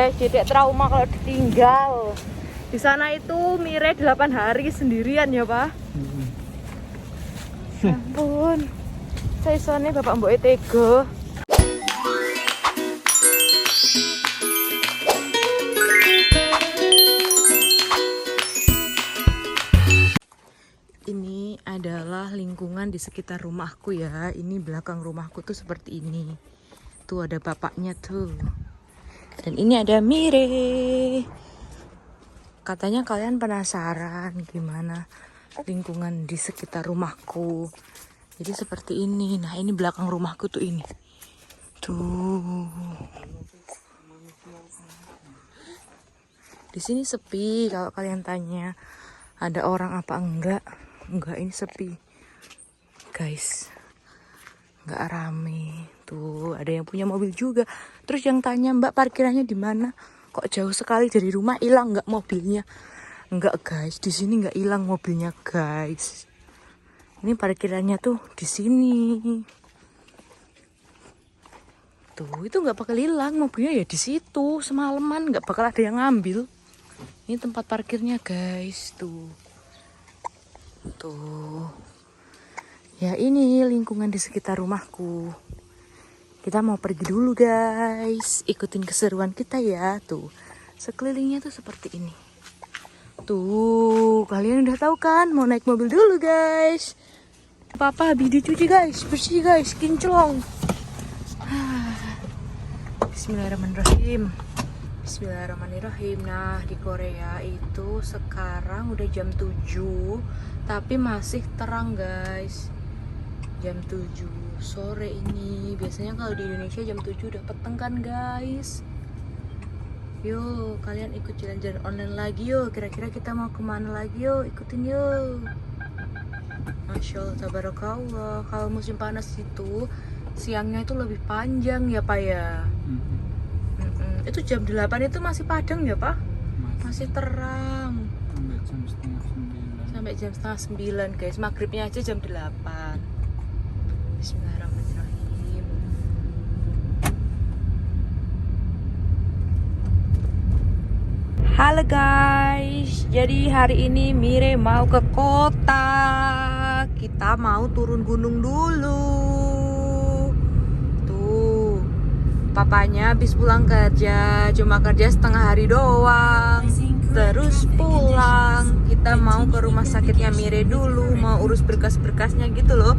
guys, jadi trauma kalau ditinggal. Di sana itu Mire 8 hari sendirian ya Pak. Ampun, saya soalnya bapak mbok tega. Ini adalah lingkungan di sekitar rumahku ya. Ini belakang rumahku tuh seperti ini. Tuh ada bapaknya tuh. Dan ini ada Mire. Katanya kalian penasaran gimana lingkungan di sekitar rumahku. Jadi seperti ini. Nah, ini belakang rumahku tuh ini. Tuh. Di sini sepi kalau kalian tanya ada orang apa enggak. Enggak, ini sepi. Guys. Enggak rame. Tuh, ada yang punya mobil juga. Terus yang tanya, "Mbak, parkirannya di mana? Kok jauh sekali dari rumah, hilang enggak mobilnya?" Enggak, guys. Di sini enggak hilang mobilnya, guys. Ini parkirannya tuh di sini. Tuh, itu enggak bakal hilang mobilnya ya di situ. Semalaman enggak bakal ada yang ngambil. Ini tempat parkirnya, guys. Tuh. Tuh. Ya, ini lingkungan di sekitar rumahku. Kita mau pergi dulu, guys. Ikutin keseruan kita ya. Tuh. Sekelilingnya tuh seperti ini. Tuh, kalian udah tahu kan? Mau naik mobil dulu, guys. Papa habis dicuci, guys. Bersih, guys. Kinclong. Bismillahirrahmanirrahim. Bismillahirrahmanirrahim. Nah, di Korea itu sekarang udah jam 7, tapi masih terang, guys. Jam 7 sore ini. Biasanya kalau di Indonesia jam 7 udah peteng kan, guys. Yo, kalian ikut jalan-jalan online lagi yo. Kira-kira kita mau kemana lagi yo? Ikutin yo. Masya Allah, tabarakallah. Kalau musim panas itu siangnya itu lebih panjang ya Pak ya. Itu jam 8 itu masih padang ya Pak? Masih terang. Sampai jam setengah 9 guys. Maghribnya aja jam 8. Bismillahirrahmanirrahim. Halo guys. Jadi hari ini Mire mau ke kota. Kita mau turun gunung dulu. Papanya habis pulang kerja, cuma kerja setengah hari doang. Terus pulang. Kita mau ke rumah sakitnya Mire dulu, mau urus berkas-berkasnya gitu loh.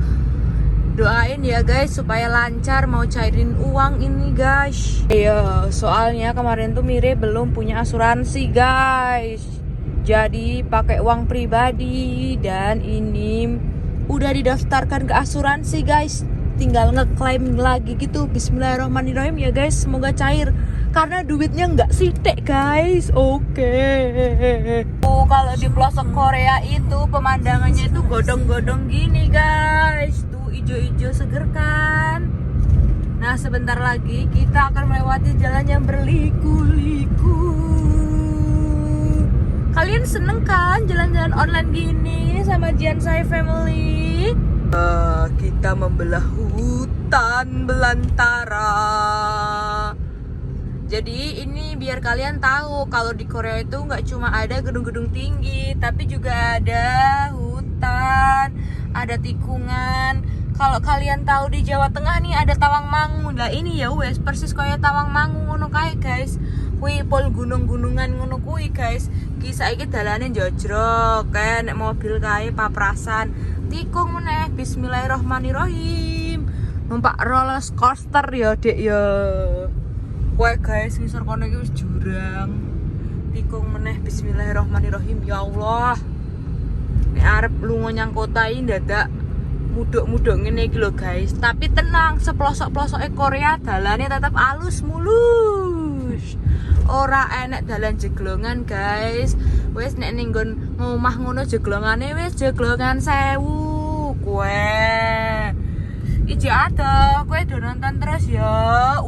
Doain ya guys supaya lancar, mau cairin uang ini guys. Iya, soalnya kemarin tuh Mire belum punya asuransi guys. Jadi pakai uang pribadi dan ini udah didaftarkan ke asuransi guys. Tinggal ngeklaim lagi gitu. Bismillahirrahmanirrahim ya guys, semoga cair karena duitnya nggak sitek guys. Oke. Kalau di pelosok Korea itu pemandangannya itu godong-godong gini guys. Tuh ijo-ijo seger kan. Nah sebentar lagi kita akan melewati jalan yang berliku-liku. Kalian seneng kan jalan-jalan online gini sama Jiansai Family? Kita membelah hutan belantara. Jadi ini biar kalian tahu kalau di Korea itu nggak cuma ada gedung-gedung tinggi, tapi juga ada hutan, ada tikungan. Kalau kalian tahu di Jawa Tengah nih ada Tawangmangu. Lah ini ya wes persis kayak Tawangmangu ngono kae guys. Kuwi pol gunung-gunungan ngono kuwi guys. Ki saiki dalane njojrok kayak nek mobil kae paprasan. Tikung meneh. Bismillahirrahmanirrahim. Numpak roller coaster ya dek ya. Kowe guys ngisor kono iki wis jurang. Tikung meneh. Bismillahirrahmanirrahim. Ya Allah. Nek arep lunga nyang kota iki dadak muduk-muduk ngene iki lho guys. Tapi tenang, sepelosok-pelosoke Korea dalane tetap alus mulus. Ora enek dalan jeglongan guys. Wis nek ning nggon ngomah ngono jeglongane wis jeglongan 1000. Kowe iki ada, kowe do nonton terus ya.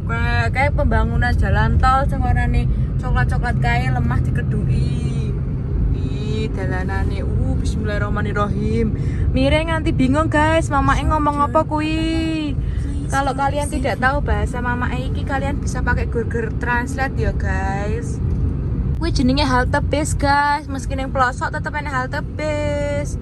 Kowe kayak pembangunan jalan tol sing warnane coklat-coklat kae lemah dikedhuki. Ih dalanane bismillahirrahmanirrahim. Mire nganti bingung guys, mamake ngomong apa kuwi. Kalau kalian tidak tahu bahasa Mama Eiki, kalian bisa pakai Google Translate ya guys. Wih jenenge halte bis guys, meski yang pelosok tetep enak halte bis.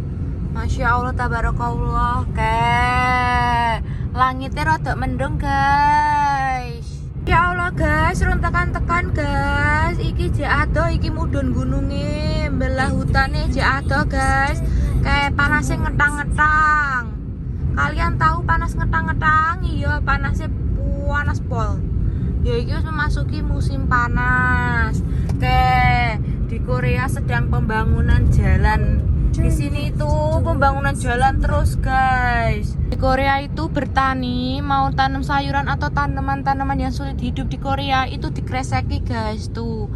Masya Allah tabarakallah, kayak langitnya rada mendung guys. Ya Allah guys, ron tekan guys. Iki jek ado, iki mudhun gununge, belah hutane jek ado guys. Kayak panasnya ngetang-ngetang. Kalian tahu panas ngetang-ngetang? Iya, panasnya panas pol. Ya iki memasuki musim panas. Kayak di Korea sedang pembangunan jalan. Di sini itu pembangunan jalan terus guys. Di Korea itu bertani, mau tanam sayuran atau tanaman-tanaman yang sulit hidup di Korea itu dikreseki guys tuh.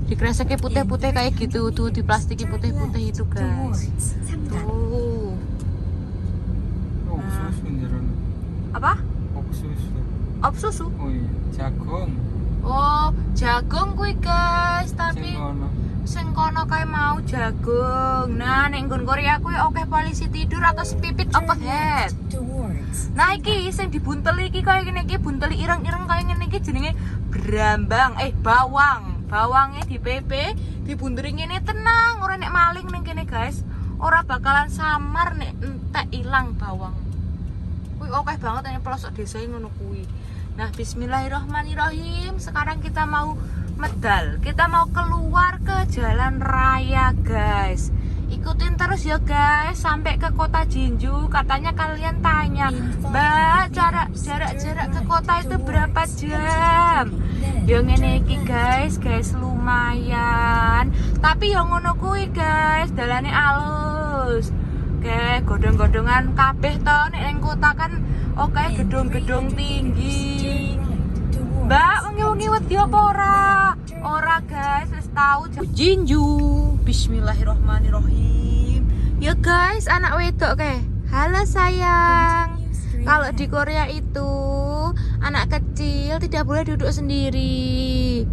Dikreseki putih-putih kayak gitu tuh, diplastiki putih-putih itu guys. Tuh. Apa? Opsusu. Oh iya, jagung. Oh, jagung kuwi guys, tapi sing kono kae mau jagung. Nah, ning nggon Korea kuwi akeh polisi tidur atau sepipit apa head. Nah, iki sing dibuntel iki kaya ngene iki, buntel ireng-ireng kaya ngene iki jenenge brambang, bawang. Bawangnya di PP, dibunteri ngene tenang, ora nek maling ning kene guys. Ora bakalan samar nek entek ilang bawang. Kuwi akeh banget ning pelosok desa ngono kuwi. Nah, bismillahirrahmanirrahim. Sekarang kita mau medal. Kita mau keluar ke jalan raya, guys. Ikutin terus ya, guys, sampai ke kota Jeonju. Katanya kalian tanya, "Mbak, jarak ke kota itu berapa jam?" Yo ngene iki, guys, lumayan. Tapi yo ngono kuwi, guys, dalane alus. Oke, godong-godongan kabeh to nek ning kota kan oke gedung-gedung tinggi. Mbak, wengi-wengi wedi apa ora? Ora guys, wis tau Jeonju. Bismillahirrahmanirrahim. Ya guys, anak wedok kayak. Halo sayang. Kalau di Korea itu anak kecil tidak boleh duduk sendiri.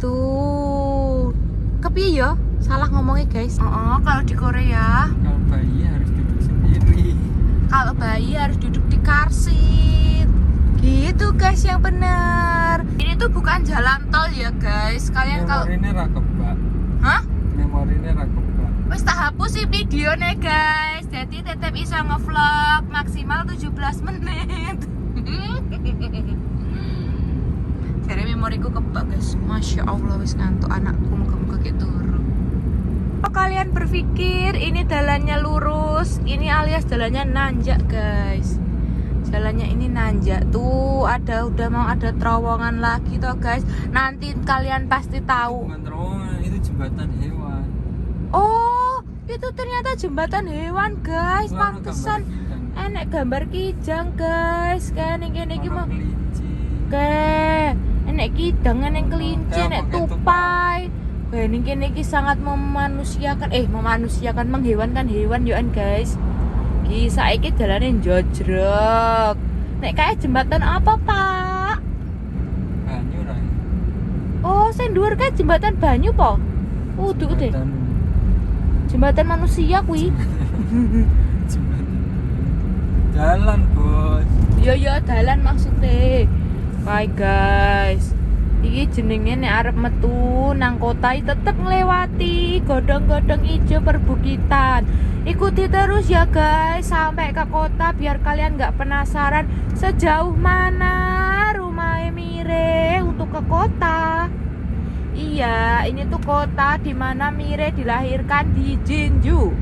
Tuh. Kepiye ya? Salah ngomongnya guys. Kalau di Korea Kalau bayi harus duduk sendiri. Kalau bayi harus duduk di car seat. Gitu guys yang benar. Ini tuh bukan jalan tol ya guys. Kalian kalau memorinya ra kebak. Hah? Memorinya ra kebak. Wes tak hapus sih videonya guys. Jadi tetap bisa ngevlog maksimal 17 menit. Jadi memoriku kebak guys. Masya Allah wis ngantuk anakku muka-muka gitu. Kalau kalian berpikir ini jalannya lurus, ini alias jalannya nanjak guys. Jalannya ini nanjak tuh, udah mau ada terowongan lagi tuh guys. Nanti kalian pasti tahu. Bukan terowongan, itu jembatan hewan. Oh, itu ternyata jembatan hewan guys. Wah, Pantesan gambar enek gambar kijang guys. Kayak kene iki mah. kelinci. Kayak enek kidang, enek kelinci, Kayak enek pakai tupai. Kayak kene iki sangat memanusiakan, menghewankan hewan yoan guys. Ki saiki dalane njojrok. Nek kayak jembatan apa, Pak? Banyu ra. Oh, sing dhuwur kae jembatan banyu po. Udu deh. Jembatan manusia kuwi. Jembatan. Jalan, Bos. Ya dalan maksudnya. Hai guys. Iki jenenge nek arep metu nang kota tetep nglewati godong-godong ijo perbukitan. Ikuti terus ya guys sampai ke kota biar kalian nggak penasaran sejauh mana rumah Mire untuk ke kota. Iya, ini tuh kota di mana Mire dilahirkan di Jeonju.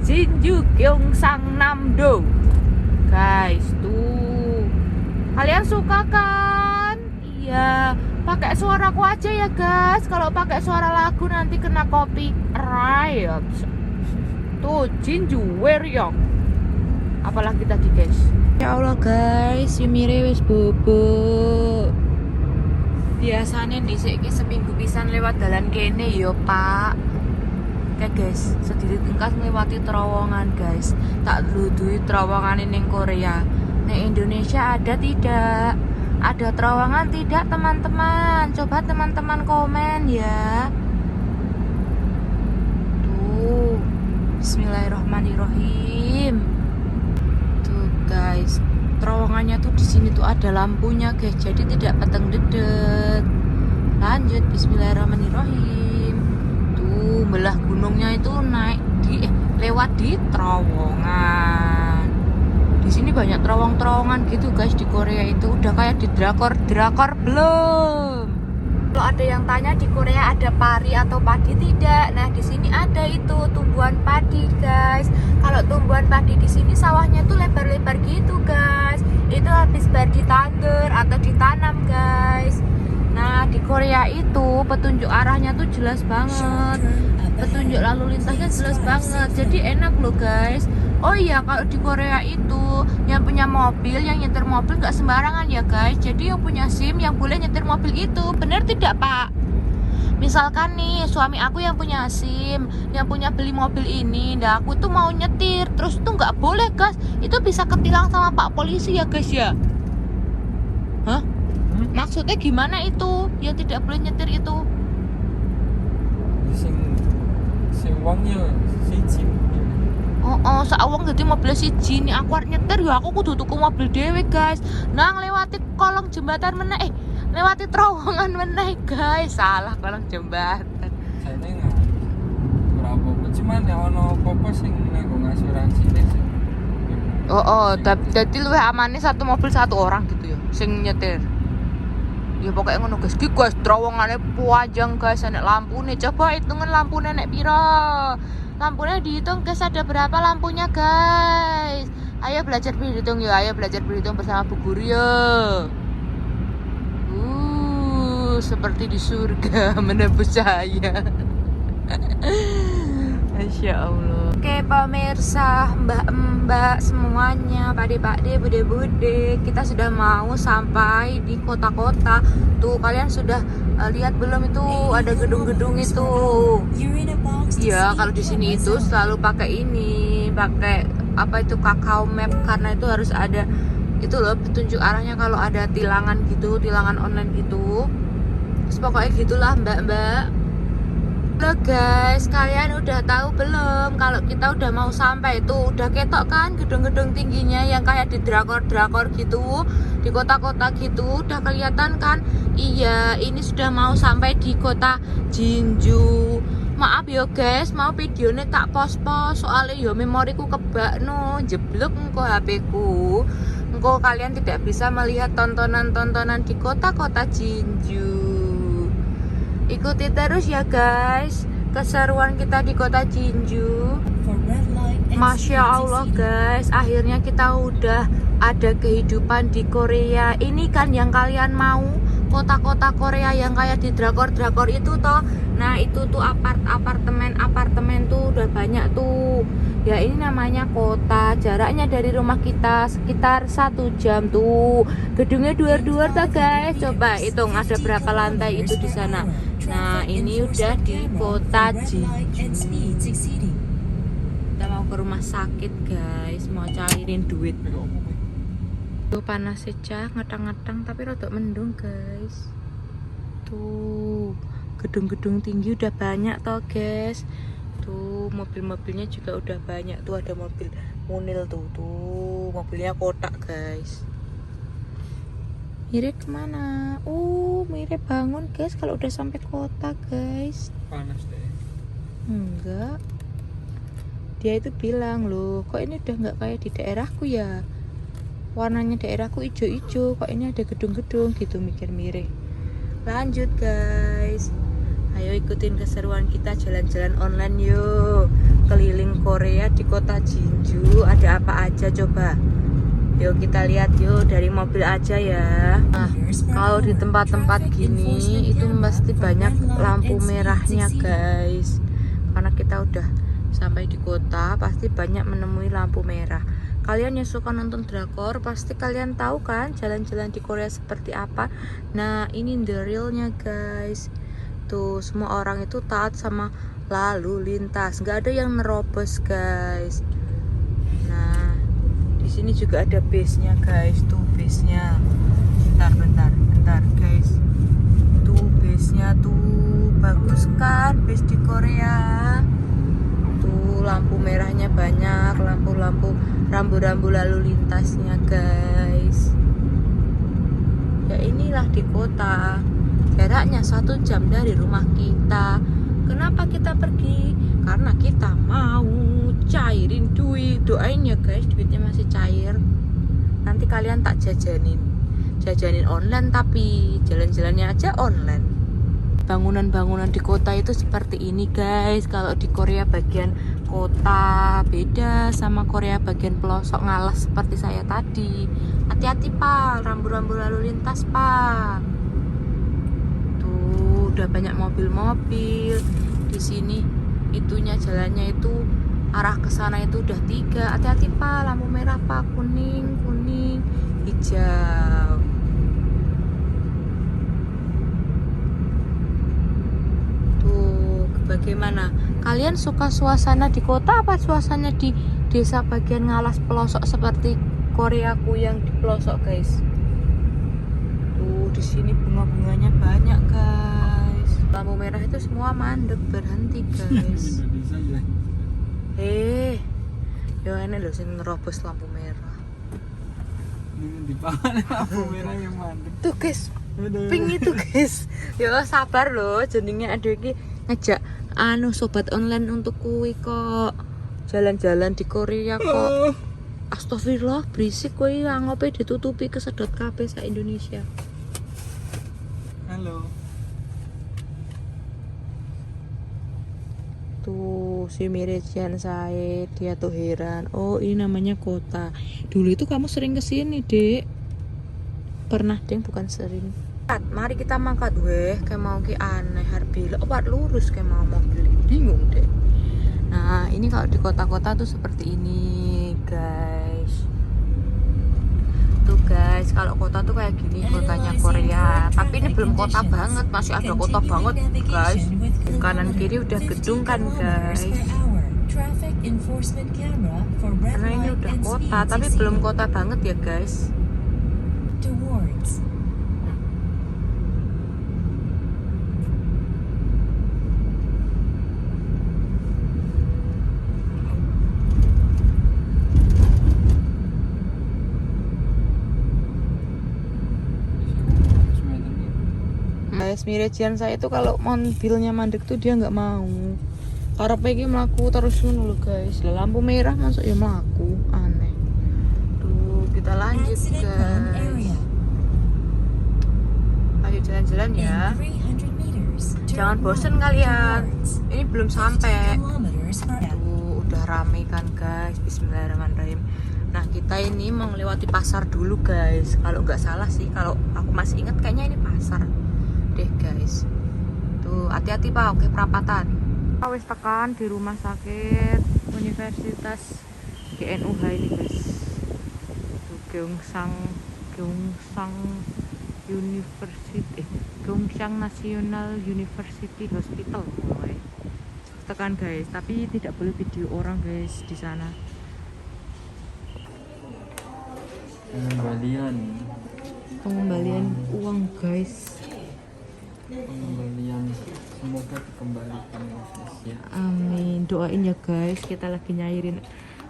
Jeonju Gyeongsang-namdo. Guys, tuh. Kalian suka kan? Iya. Pakai suaraku aja ya guys. Kalau pakai suara lagu nanti kena copyright. Tuh Jeonju Weryong. Apalagi tadi guys. Ya Allah guys, si Mire wis bobo. Biasanya dhisik iki seminggu pisan lewat dalan kene yo, Pak. Oke guys, sedikit tingkas melewati terowongan guys. Tak duduhi terowongan ning Korea. Ning Indonesia ada tidak? Ada terowongan tidak teman-teman? Coba teman-teman komen ya. Tuh, bismillahirrahmanirrahim. Tuh guys, terowongannya tuh di sini tuh ada lampunya guys, jadi tidak peteng dedet. Lanjut, bismillahirrahmanirrahim. Tuh belah gunungnya itu naik lewat di terowongan. Di sini banyak terowongan gitu guys di Korea itu, udah kayak di drakor belum. Kalau ada yang tanya di Korea ada pari atau padi, tidak. Nah di sini ada itu tumbuhan padi guys. Kalau tumbuhan padi di sini sawahnya tuh lebar-lebar gitu guys. Itu habis baru ditandur atau ditanam guys. Nah di Korea itu petunjuk arahnya tuh jelas banget, petunjuk lalu lintasnya jelas banget. Jadi enak loh guys. Oh iya, kalau di Korea itu yang punya mobil, yang nyetir mobil nggak sembarangan ya guys. Jadi yang punya SIM yang boleh nyetir mobil itu, bener tidak Pak? Misalkan nih suami aku yang punya SIM, yang punya beli mobil ini, nah aku tuh mau nyetir, terus tuh nggak boleh guys. Itu bisa ketilang sama Pak Polisi ya guys ya. Hah? Maksudnya gimana itu? Yang tidak boleh nyetir itu? Sing wong ya siji. Sawang dadi mobil siji nih aku arep nyetir ya aku kudu tuku mobil dhewe guys. Nah nglewati kolong jembatan meneh, lewati terowongan meneh guys. Salah kolong jembatan. Jane nggak berapa? Cuman ya ono apa sing nanggung asuransi deh. Dadi luwih amane satu mobil satu orang gitu ya sing nyetir. Ya pokoknya ngono guys. Ki guys terowongane panjang guys, nek lampune coba hitungan lampune nek pira. Lampunya dihitung guys, ada berapa lampunya guys. Ayo belajar berhitung ya, ayo belajar berhitung bersama Bu Guru ya. Seperti di surga menembus cahaya. Masya Allah. Oke pemirsa, mbak-mbak semuanya, pade-pade, bude-bude, kita sudah mau sampai di kota-kota. Tuh kalian sudah lihat belum itu ada gedung-gedung itu? Iya, kalau di sini itu selalu pakai apa itu kakao map, karena itu harus ada itu loh petunjuk arahnya kalau ada tilangan gitu, tilangan online gitu. Terus pokoknya gitulah mbak-mbak. Halo guys, kalian udah tahu belum kalau kita udah mau sampai itu? Udah ketok kan gedung-gedung tingginya yang kayak di drakor-drakor gitu, di kota-kota gitu, udah kelihatan kan? Iya, ini sudah mau sampai di kota Jinju. Maaf ya guys, mau videonya tak pos-pos soalnya ya memoriku kebakno, jeblok engko HP ku. Engko kalian tidak bisa melihat tontonan-tontonan di kota-kota Jinju. Ikuti terus ya guys keseruan kita di kota Jinju. Masya Allah guys, akhirnya kita udah ada kehidupan di Korea. Ini kan yang kalian mau, kota-kota Korea yang kayak di drakor-drakor itu toh. Nah itu tuh apartemen tuh udah banyak tuh. Ya ini namanya kota, jaraknya dari rumah kita sekitar 1 jam tuh. Gedungnya duar-duar tuh guys. Coba hitung ada berapa lantai itu di sana. Nah ini udah di kota Jinju. Kita mau ke rumah sakit guys, mau cairin duit. Tuh panas saja, ngetang-ngetang tapi rodok mendung guys. Tuh gedung-gedung tinggi udah banyak toh guys. Tuh mobil-mobilnya juga udah banyak. Tuh ada mobil Munil tuh mobilnya kotak guys. Mirip kemana? Mirip bangun guys kalau udah sampai kota guys. Panas deh. Enggak. Dia itu bilang loh, kok ini udah nggak kayak di daerahku ya. Warnanya daerahku ijo-ijo, kok ini ada gedung-gedung gitu, mikir mirip. Lanjut guys. Ayo ikutin keseruan kita jalan-jalan online yuk. Keliling Korea di kota Jinju. Ada apa aja coba? Yuk kita lihat yuk dari mobil aja ya. Nah, kalau di tempat-tempat gini itu pasti banyak lampu merahnya guys. Karena kita udah sampai di kota, pasti banyak menemui lampu merah. Kalian yang suka nonton drakor pasti kalian tahu kan jalan-jalan di Korea seperti apa. Nah ini the realnya guys. Tuh semua orang itu taat sama lalu lintas, nggak ada yang nerobos guys. Nah di sini juga ada base-nya guys. Tuh base-nya. Bentar guys. Tuh base-nya tuh bagus kan base di Korea. Tuh lampu merahnya banyak, lampu-lampu rambu-rambu lalu lintasnya guys. Ya inilah di kota, jaraknya 1 jam dari rumah kita. Kenapa kita pergi? Karena kita mau cairin duit. Doain ya guys, duitnya masih cair. Nanti kalian tak jajanin online, tapi jalan-jalannya aja online. Bangunan-bangunan di kota itu seperti ini guys. Kalau di Korea bagian kota beda sama Korea bagian pelosok ngalas seperti saya tadi. Hati-hati pak, rambu-rambu lalu lintas pak. Tuh udah banyak mobil-mobil di sini. Itunya jalannya itu arah ke sana itu udah 3. Hati-hati pak, lampu merah pak, kuning, hijau. Bagaimana? Kalian suka suasana di kota apa suasana di desa bagian ngalas pelosok seperti Koreaku yang di pelosok, guys? Tuh, di sini bunga-bunganya banyak, guys. Lampu merah itu semua mandek berhenti, guys. Ya ini loh sing nerobos lampu merah. Ini di bawah lampu merah yang mandek. Tuh, guys. Pink itu, guys. Ya sabar loh, jenenge ada iki ngejak sobat online untuk kuwi kok. Jalan-jalan di Korea kok. Astagfirullah, berisik kuwi ngopi ditutupi kesedot kabeh sak Indonesia. Halo. Tuh si Mirejian saya, dia tuh heran. Oh, ini namanya kota. Dulu itu kamu sering kesini, Dek? Pernah, Dek, bukan sering. Mari kita mangkat, weh, kayak mau ki aneh harbi obat lurus kayak mau beli, bingung deh. Nah ini kalau di kota-kota tuh seperti ini guys. Tuh guys, kalau kota tuh kayak gini kotanya Korea. Tapi ini belum kota banget, masih ada kota banget guys. Kanan kiri udah gedung kan guys. Karena ini udah kota, tapi belum kota banget ya guys. Guys, Mirejian saya itu kalau mobilnya mandek tuh dia nggak mau. Karena pengen melaku terus dulu guys. Lampu merah masuk ya melaku, aneh. Tuh kita lanjut guys. Ayo jalan-jalan ya. Jangan bosen kalian. Ini belum sampai. Tuh udah rame kan guys. Bismillahirrahmanirrahim. Nah kita ini mau melewati pasar dulu guys. Kalau nggak salah sih, kalau aku masih ingat kayaknya ini pasar deh guys. Tuh hati-hati pak, oke perapatan. Wis tekan di rumah sakit Universitas GNUH ini guys. Tuh Gyeongsang University, Gyeongsang National University Hospital. Tekan guys, tapi tidak boleh video orang guys di sana. Pengembalian uang guys. Pengembalian, semoga dikembalikan ya. Amin, doain ya guys. Kita lagi nyairin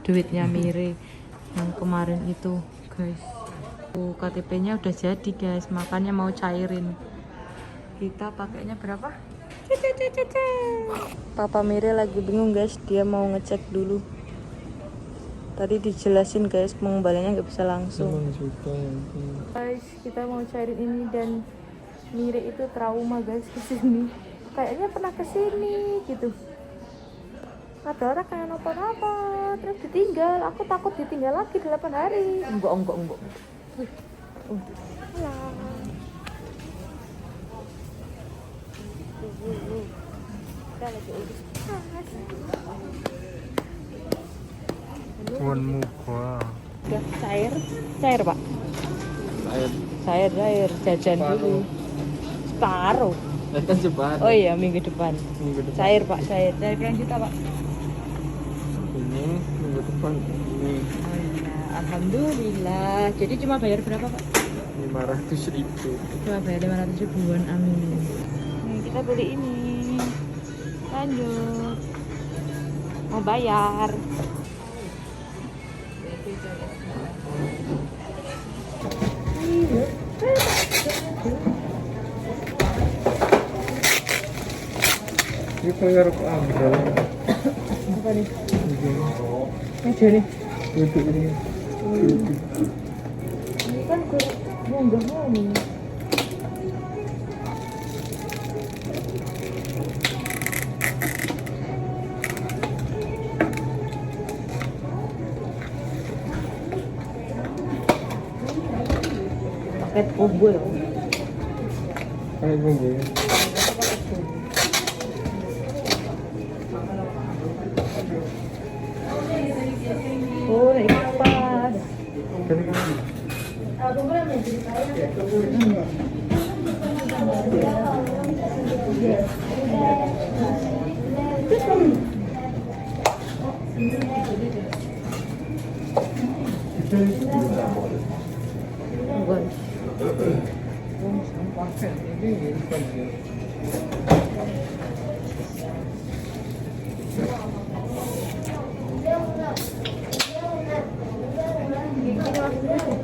duitnya Mire yang kemarin itu guys. KTP-nya udah jadi guys, makanya mau cairin. Kita pakainya berapa? Papa Mire lagi bingung guys, dia mau ngecek dulu. Tadi dijelasin guys, pengembaliannya nggak bisa langsung. Guys, kita mau cairin ini dan Mire itu trauma guys kesini. Kayaknya pernah kesini gitu. Ada orang kayak napa-napa, terus ditinggal. Aku takut ditinggal lagi 8 hari. Enggak. Alah. Kita lagi urus pas. Tuan muka. Udah cair pak. Cair jajan dulu. Separuh. Kan cepat. Oh iya minggu depan. Cair pak, cair berapa juta pak? Ini minggu depan ini. Oh iya, alhamdulillah. Jadi cuma bayar berapa pak? 500.000. Cuma bayar 500 ribuan, amin. Nih, kita beli ini. Lanjut. Mau bayar. Ini pengaruh ambil. Apa nih? Meja nih. Duduk ini. Ini kan munggah mau. Paket combo loh. Kayak gue. Oh, ikan. Dari mana?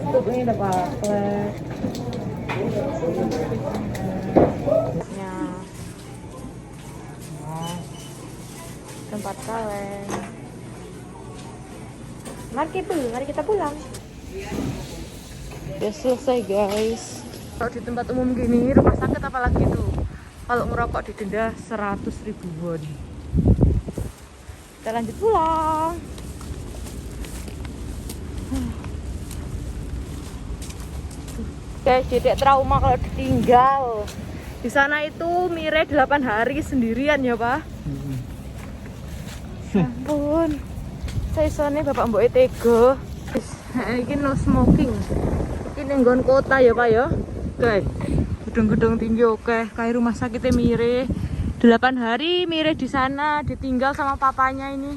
Tutup ini udah paklet. Tempat kaleng. Mari kita pulang. Udah selesai guys. Kalau di tempat umum gini, rumah sakit apalagi tuh. Kalau ngerokok didenda 100.000 won. Kita lanjut pulang. Guys, dedek trauma kalau ditinggal. Di sana itu Mire 8 hari sendirian ya, Pak. Ampun. Saya sone bapak mbok tega. Ini no smoking. Ini nggon kota ya, Pak ya. Guys, gedung-gedung tinggi oke, kayak rumah sakitnya Mire. 8 hari Mire di sana ditinggal sama papanya ini.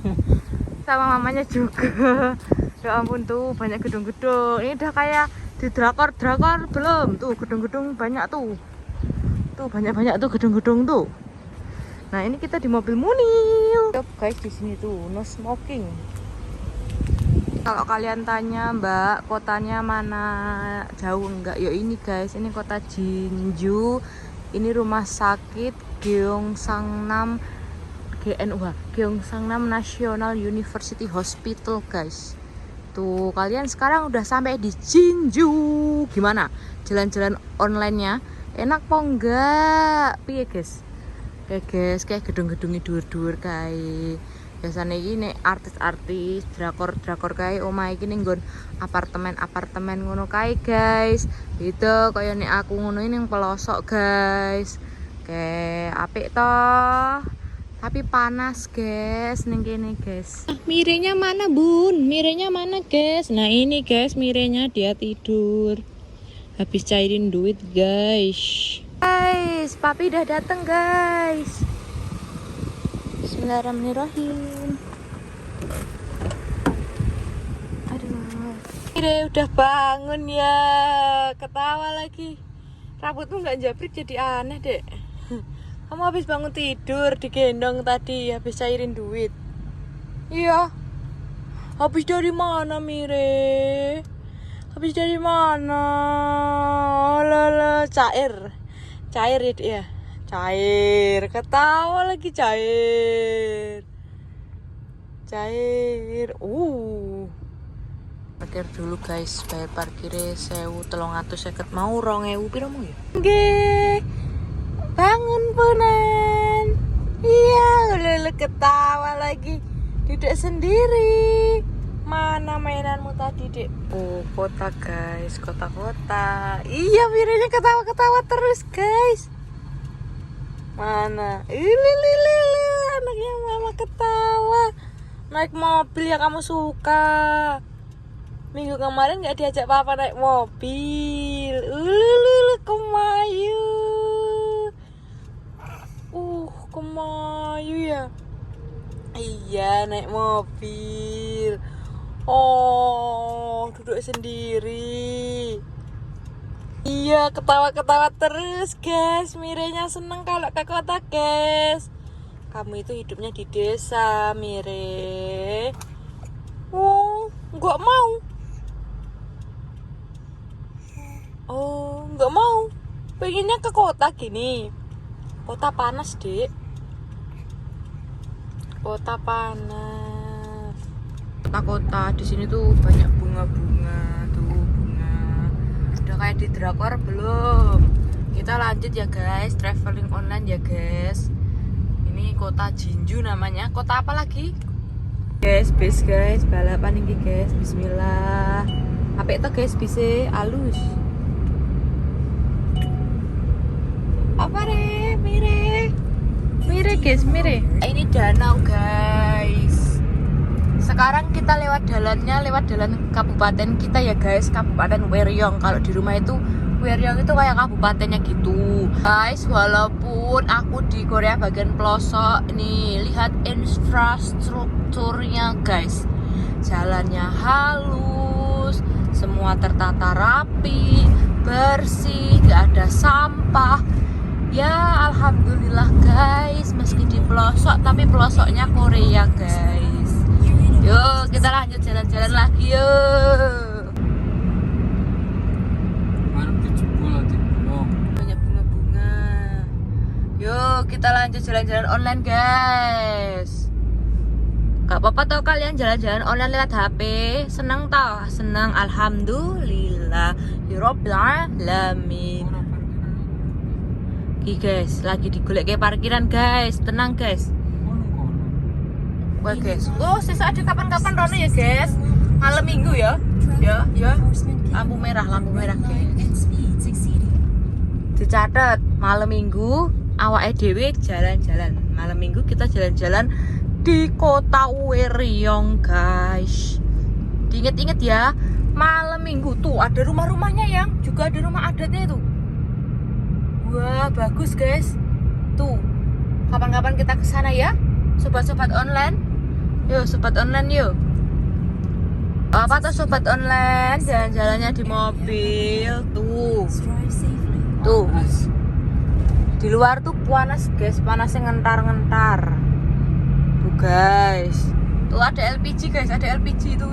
Sama mamanya juga. Ya ampun tuh, banyak gedung-gedung. Ini udah kayak di drakor belum tuh, gedung-gedung banyak tuh banyak tuh gedung-gedung tuh. Nah ini kita di mobil Munil guys, di sini tuh no smoking. Kalau kalian tanya mbak kotanya mana jauh enggak, ya ini guys, ini kota Jinju, ini rumah sakit Gyeongsangnam Gyeongsangnam National University Hospital guys. Tuh, kalian sekarang udah sampai di Jinju. Gimana? Jalan-jalan online-nya enak po enggak? Piye, guys? Kayak gedung-gedungnya dur-dur kayak. Biasanya ini artis-artis, drakor kayak omah iki ning nggon apartemen ngono kae, guys. Gitu kaya nek aku ngono ini yang pelosok, guys. Kayak apik toh. Tapi panas guys, ning kene guys. Mirenya mana bun? Mirenya mana guys? Nah ini guys, mirenya dia tidur. Habis cairin duit guys. Guys, papi udah dateng guys. Bismillahirrahmanirrahim. Aduh, Mire udah bangun ya. Ketawa lagi. Rambutmu nggak jabrik jadi aneh dek. Kamu habis bangun tidur, digendong tadi, habis cairin duit. Iya. Habis dari mana, Mire? Habis dari mana? Lala, cair ya, ya. Cair. Ketawa lagi cair. Parkir dulu guys, bayar parkirnya 1.350, mau 2.000 piro mau ya? Nggih. Bangun punan. Iya, lele ketawa lagi. Duduk sendiri. Mana mainanmu tadi, Dek? Oh, kota guys, kota-kota. Iya, Miranya ketawa-ketawa terus, guys. Mana? Lele, anaknya mama ketawa. Naik mobil yang kamu suka. Minggu kemarin nggak diajak papa naik mobil. Kemayu. Kemayu ya. Iya, naik mobil. Oh, duduk sendiri. Iya, ketawa-ketawa terus, guys. Mirenya seneng kalau ke kota, guys. Kamu itu hidupnya di desa, Mire. Oh, nggak mau. Oh, nggak mau. Pengennya ke kota gini. Kota panas, Dek. Kota panas. Kota-kota di sini tuh banyak bunga-bunga, tuh bunga. Udah kayak di drakor belum? Kita lanjut ya guys, traveling online ya guys. Ini kota Jinju namanya. Kota apa lagi? Guys, bis guys, balapan ini guys. Bismillah. Apa itu guys, bisa halus. Apa re? Mire guys, mire. Ini danau guys. Sekarang kita lewat jalan kabupaten kita ya guys, Kabupaten Weryong. Kalau di rumah itu Weryong itu kayak kabupatennya gitu. Guys, walaupun aku di Korea bagian pelosok, nih lihat infrastrukturnya guys. Jalannya halus, semua tertata rapi, bersih, gak ada sampah. Ya alhamdulillah guys, meski di pelosok tapi pelosoknya Korea guys. Yuk kita lanjut jalan-jalan lagi yuk. Banyak bunga-bunga. Yuk kita lanjut jalan-jalan online guys. Gak apa-apa tau kalian jalan-jalan online lewat HP. Senang tau? Senang, alhamdulillah ya Rabbil alamin. Guys, lagi digolek kayak parkiran guys, tenang guys. Oke guys, oh sisa ada kapan-kapan Rono ya guys. Malam minggu ya, ya. Lampu merah guys. Dicatat malam minggu awake dhewe jalan-jalan. Malam minggu kita jalan-jalan di kota Weryong guys. Diinget-inget ya, malam minggu tuh ada rumah-rumahnya yang juga ada rumah adatnya itu. Wah bagus guys. Tuh kapan-kapan kita kesana ya sobat-sobat online. Yuk sobat online yuk. Apa tuh sobat online, jalan-jalannya di mobil. Tuh di luar tuh panas guys, panasnya ngentar-ngentar. Tuh guys, tuh ada LPG guys, ada LPG tuh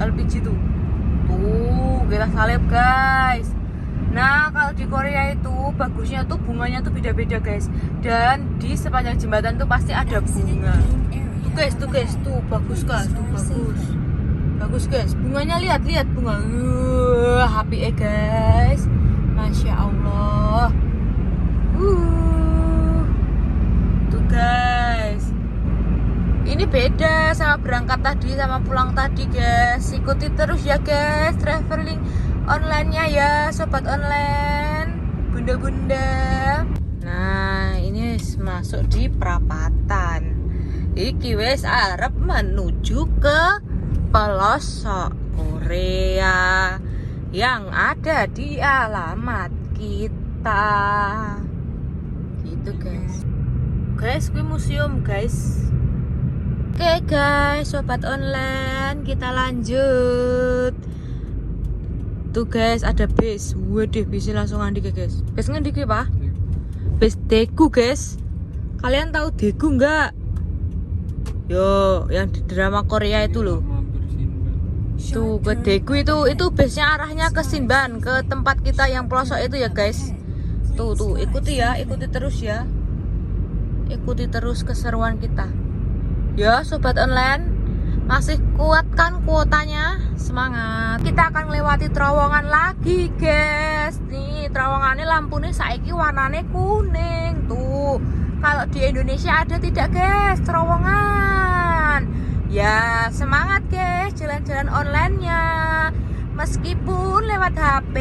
LPG tuh kita salib guys. Nah kalau di Korea itu bagusnya tuh bunganya tuh beda-beda guys. Dan di sepanjang jembatan tuh pasti ada bunga. Tuh guys, tuh bagus kan, tuh bagus guys. Bunganya lihat bunga. Happy guys, masya Allah. Tuh guys. Ini beda sama berangkat tadi sama pulang tadi guys. Ikuti terus ya guys traveling online-nya ya sobat online, bunda-bunda. Nah ini masuk di perapatan. Iki wes arep menuju ke pelosok Korea yang ada di alamat kita. Gitu guys. Guys, ini museum guys. Oke guys, sobat online, kita lanjut. Tuh guys, ada bis. Waduh, bisnya langsung ngandik ya guys. Bis ngandik ya pak? Bis Daegu guys. Kalian tahu Daegu nggak? Yo, yang di drama Korea itu loh. Tuh ke Daegu itu bisnya arahnya ke Sinban, ke tempat kita yang pelosok itu ya guys. Tuh ikuti terus ya. Ikuti terus keseruan kita. Ya sobat online, masih kuat kan kuotanya? Semangat. Kita akan melewati terowongan lagi guys. Nih terowongannya lampunya saiki warnanya kuning. Tuh kalau di Indonesia ada tidak guys terowongan? Ya semangat guys jalan-jalan online-nya. Meskipun lewat HP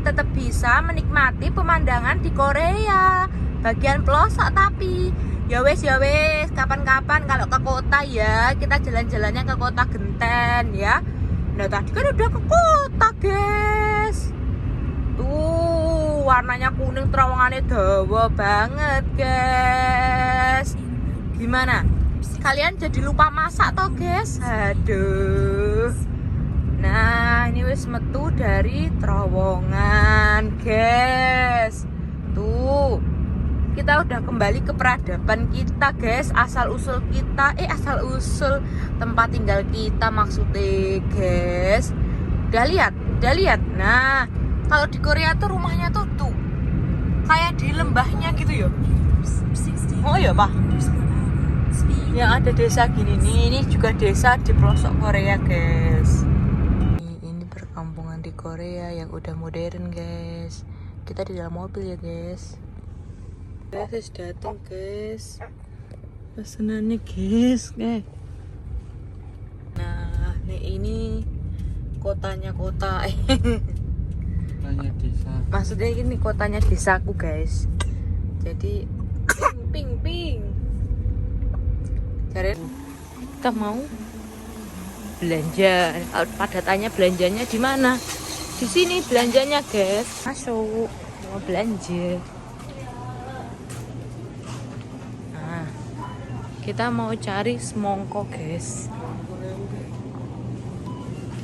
tetap bisa menikmati pemandangan di Korea bagian pelosok tapi ya wes kapan-kapan kalau ke kota ya kita jalan-jalannya ke kota Genten ya. Nah tadi kan udah ke kota guys. Tuh warnanya kuning terowongannya dawa banget guys. Gimana? Kalian jadi lupa masak toh guys? Aduh. Nah ini wes metu dari terowongan guys. Tuh kita udah kembali ke peradaban kita guys, asal usul tempat tinggal kita maksudnya guys. Udah lihat. Nah Kalau di Korea tuh rumahnya tuh kayak di lembahnya gitu ya. Oh iya pak. Yang ada desa gini nih, ini juga desa di pelosok Korea guys. Ini perkampungan di Korea yang udah modern guys. Kita di dalam mobil ya guys. Guys datang guys. Pesenannya guys. Nah nih ini kotanya kota. Tanya desa. Maksudnya ini kotanya desaku guys. Jadi ping. Jadi kita mau belanja. Pada tanya belanjanya di mana? Di sini belanjanya guys. Masuk mau belanja. Nah, kita mau cari semongko guys.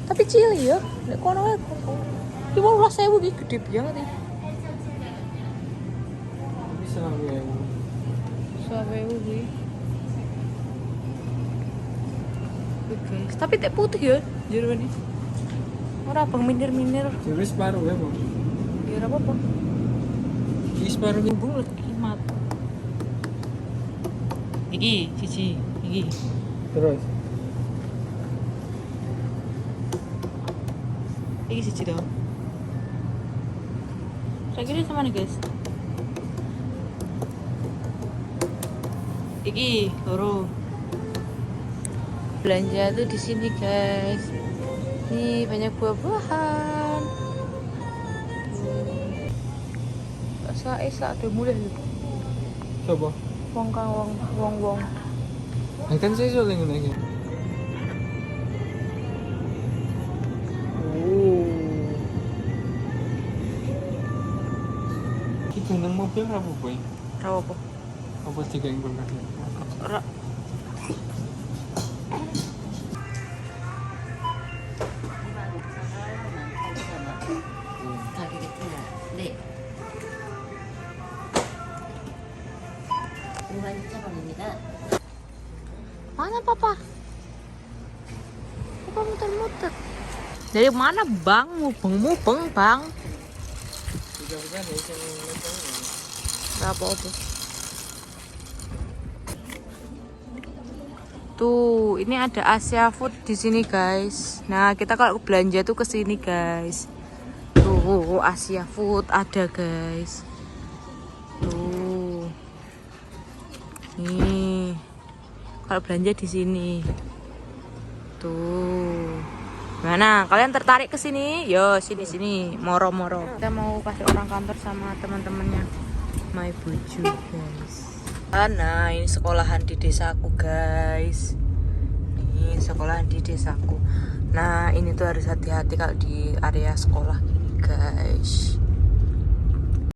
Tapi cili ya. Nek kono wae kok. 15.000 iki gede banget iki. Bisa ya. Sawewu kuwi. Guys, tapi teh putih ya jero ini. Ora bang minir-minir. Jadi separuh ya bang. Ya ora apa-apa. Ini separuh ini. Bung lagi mat. Iki siji, iki. Terus. Iki siji to. Saya kira sama nih guys. Iki loro. Belanja tuh di sini guys. Nih banyak buah-buahan. Esa ada mulai. Coba. Wong. Kan saya soalnya ngene. Kita nang mobil apa boy? Tahu apa? Apa tiga yang kulkas? Ora. 네. 56,000원입니다. Mana papa? Papa muter-muter. Dari mana bang? Mubeng bang. Tiga ya yang Apa? Tuh, ini ada Asia Food di sini guys. Nah, kita kalau belanja tuh ke sini guys. Tuh, Asia Food ada guys. Tuh. Nih. Kalau belanja di sini. Tuh. Mana? Kalian tertarik ke sini? Yo, sini. Moro-moro. Kita mau kasih orang kantor sama teman-temannya. My Buju, guys. Nah, ini sekolahan di desaku, guys. Ini sekolahan di desaku. Nah, ini tuh harus hati-hati kalau di area sekolah gini, guys.